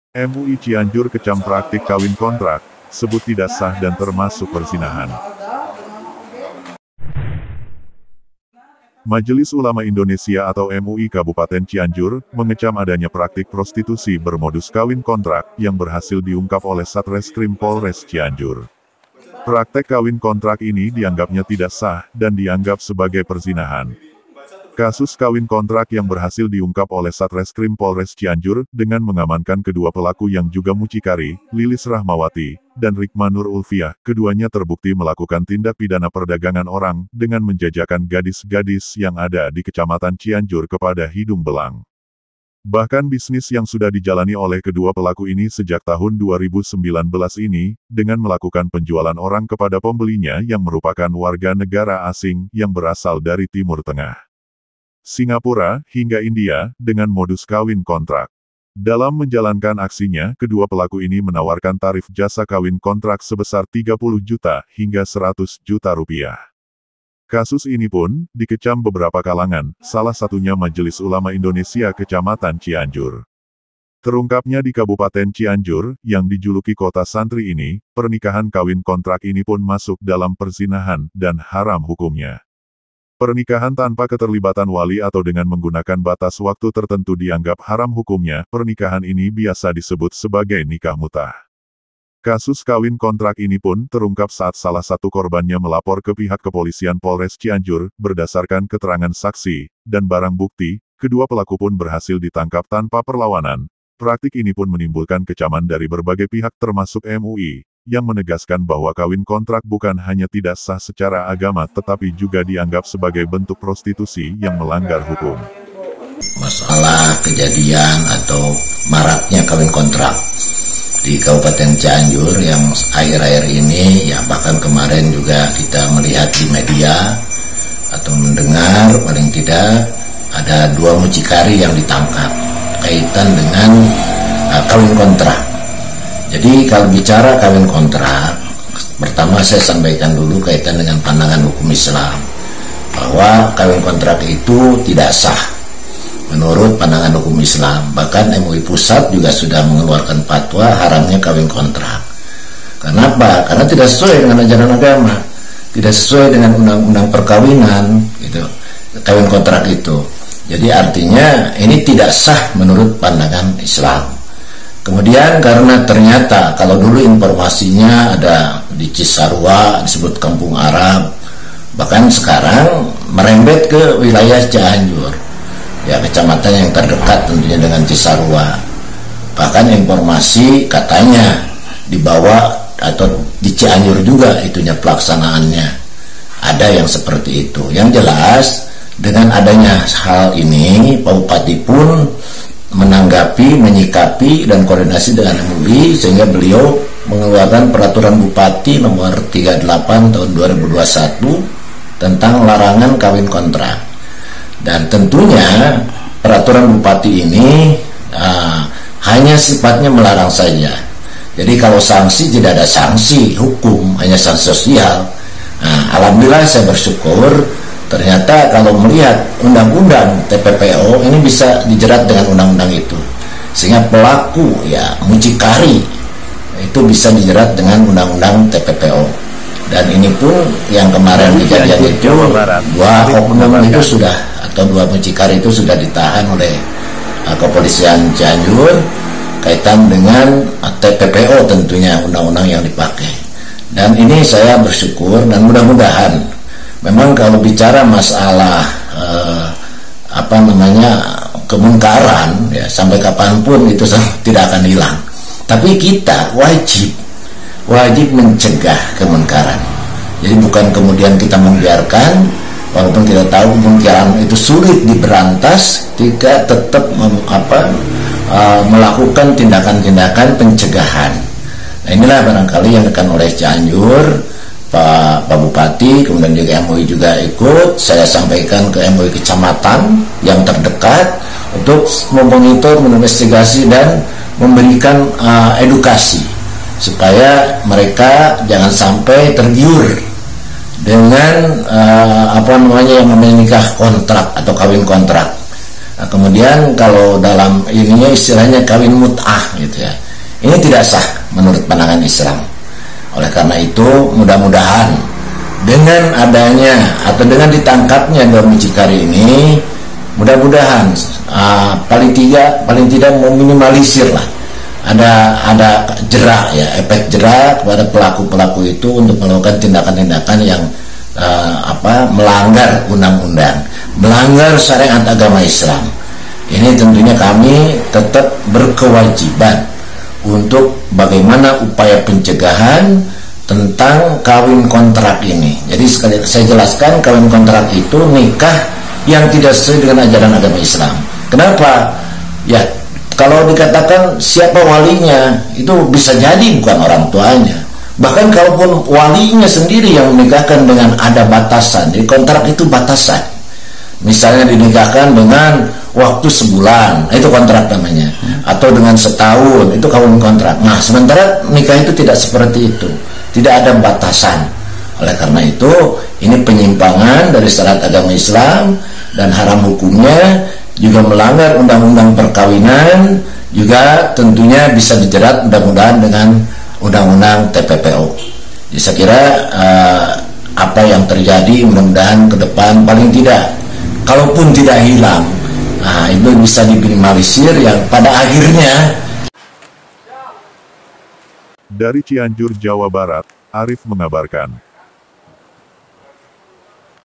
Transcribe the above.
MUI Cianjur kecam praktik kawin kontrak, sebut tidak sah dan termasuk perzinahan. Majelis Ulama Indonesia atau MUI Kabupaten Cianjur, mengecam adanya praktik prostitusi bermodus kawin kontrak, yang berhasil diungkap oleh Satreskrim Polres Cianjur. Praktek kawin kontrak ini dianggapnya tidak sah, dan dianggap sebagai perzinahan. Kasus kawin kontrak yang berhasil diungkap oleh Satreskrim Polres Cianjur, dengan mengamankan kedua pelaku yang juga mucikari, Lilis Rahmawati, dan Rikmanur Ulfiah, keduanya terbukti melakukan tindak pidana perdagangan orang, dengan menjajakan gadis-gadis yang ada di Kecamatan Cianjur kepada hidung belang. Bahkan bisnis yang sudah dijalani oleh kedua pelaku ini sejak tahun 2019 ini, dengan melakukan penjualan orang kepada pembelinya yang merupakan warga negara asing, yang berasal dari Timur Tengah, Singapura, hingga India, dengan modus kawin kontrak. Dalam menjalankan aksinya, kedua pelaku ini menawarkan tarif jasa kawin kontrak sebesar 30 juta hingga 100 juta rupiah. Kasus ini pun dikecam beberapa kalangan, salah satunya Majelis Ulama Indonesia Kecamatan Cianjur. Terungkapnya di Kabupaten Cianjur, yang dijuluki kota santri ini, pernikahan kawin kontrak ini pun masuk dalam perzinahan dan haram hukumnya. Pernikahan tanpa keterlibatan wali atau dengan menggunakan batas waktu tertentu dianggap haram hukumnya. Pernikahan ini biasa disebut sebagai nikah mut'ah. Kasus kawin kontrak ini pun terungkap saat salah satu korbannya melapor ke pihak kepolisian Polres Cianjur. Berdasarkan keterangan saksi dan barang bukti, kedua pelaku pun berhasil ditangkap tanpa perlawanan. Praktik ini pun menimbulkan kecaman dari berbagai pihak termasuk MUI, yang menegaskan bahwa kawin kontrak bukan hanya tidak sah secara agama tetapi juga dianggap sebagai bentuk prostitusi yang melanggar hukum. Masalah kejadian atau maraknya kawin kontrak di Kabupaten Cianjur yang akhir-akhir ini, ya bahkan kemarin juga kita melihat di media atau mendengar paling tidak ada 2 mucikari yang ditangkap kaitan dengan kawin kontrak. Jadi kalau bicara kawin kontrak, pertama saya sampaikan dulu kaitan dengan pandangan hukum Islam, bahwa kawin kontrak itu tidak sah menurut pandangan hukum Islam. Bahkan MUI Pusat juga sudah mengeluarkan fatwa haramnya kawin kontrak. Kenapa? Karena tidak sesuai dengan ajaran agama, tidak sesuai dengan undang-undang perkawinan, gitu, kawin kontrak itu. Jadi artinya ini tidak sah menurut pandangan Islam. Kemudian karena ternyata kalau dulu informasinya ada di Cisarua disebut Kampung Arab, bahkan sekarang merembet ke wilayah Cianjur, ya kecamatan yang terdekat tentunya dengan Cisarua. Bahkan informasi katanya dibawa atau di Cianjur juga itunya pelaksanaannya. Ada yang seperti itu. Yang jelas dengan adanya hal ini, Pak Bupati pun menanggapi, menyikapi, dan koordinasi dengan MUI sehingga beliau mengeluarkan peraturan Bupati nomor 38 tahun 2021 tentang larangan kawin kontrak. Dan tentunya peraturan Bupati ini hanya sifatnya melarang saja. Jadi kalau sanksi tidak ada sanksi hukum, hanya sanksi sosial. Alhamdulillah saya bersyukur ternyata kalau melihat undang-undang TPPO ini bisa dijerat dengan undang-undang itu, sehingga pelaku ya mucikari itu bisa dijerat dengan undang-undang TPPO. Dan ini pun yang kemarin kejadian itu 2 oknum itu sudah, atau 2 mucikari itu sudah ditahan oleh kepolisian Cianjur kaitan dengan TPPO, tentunya undang-undang yang dipakai. Dan ini saya bersyukur dan mudah-mudahan memang kalau bicara masalah kemungkaran, ya sampai kapanpun itu tidak akan hilang. Tapi kita wajib mencegah kemungkaran. Jadi bukan kemudian kita membiarkan, walaupun kita tahu kemungkaran itu sulit diberantas, jika tetap melakukan tindakan-tindakan pencegahan. Nah inilah barangkali yang akan oleh Cianjur, Pak Bupati, kemudian juga MUI juga ikut. Saya sampaikan ke MUI kecamatan yang terdekat untuk memonitor, menginvestigasi dan memberikan edukasi supaya mereka jangan sampai tergiur dengan yang namanya nikah kontrak atau kawin kontrak. Nah, kemudian kalau dalam ininya istilahnya kawin mut'ah gitu ya. Ini tidak sah menurut pandangan Islam. Oleh karena itu mudah-mudahan dengan adanya atau dengan ditangkapnya dua mucikari ini, mudah-mudahan paling tidak meminimalisir lah ada jerak ya, efek jerak kepada pelaku-pelaku itu untuk melakukan tindakan-tindakan yang melanggar undang-undang, melanggar syariat agama Islam. Ini tentunya kami tetap berkewajiban untuk bagaimana upaya pencegahan tentang kawin kontrak ini. Jadi sekali saya jelaskan, kawin kontrak itu nikah yang tidak sesuai dengan ajaran agama Islam. Kenapa? Ya, kalau dikatakan siapa walinya, itu bisa jadi bukan orang tuanya. Bahkan kalaupun walinya sendiri yang menikahkan dengan ada batasan, jadi kontrak itu batasan. Misalnya dinikahkan dengan waktu sebulan, itu kontrak namanya, atau dengan setahun, itu kawin kontrak. Nah, sementara nikah itu tidak seperti itu, tidak ada batasan. Oleh karena itu, ini penyimpangan dari syariat agama Islam dan haram hukumnya, juga melanggar undang-undang perkawinan, juga tentunya bisa dijerat mudah-mudahan dengan undang-undang TPPO. Jadi saya kira apa yang terjadi mudah-mudahan ke depan paling tidak, kalaupun tidak hilang, itu bisa diminimalisir yang pada akhirnya. Dari Cianjur, Jawa Barat, Arif mengabarkan.